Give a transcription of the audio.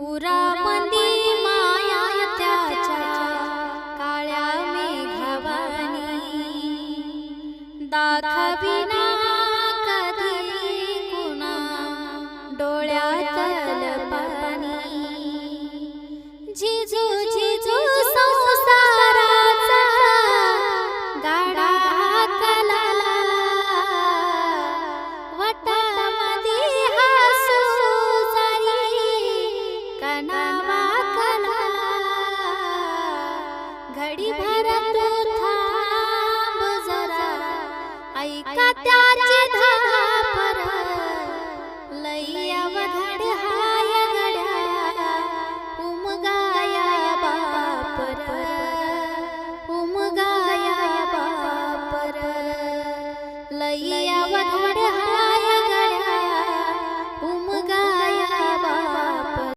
उरामंदी माया त्याच्या काळ्या मेघवानी दाखविना कधी कुणा डोळ्यातल पाणी झिजू झिजू संसाराचा गाडा हाकला वटामध्ये हसू जाई कणा वाकला घडी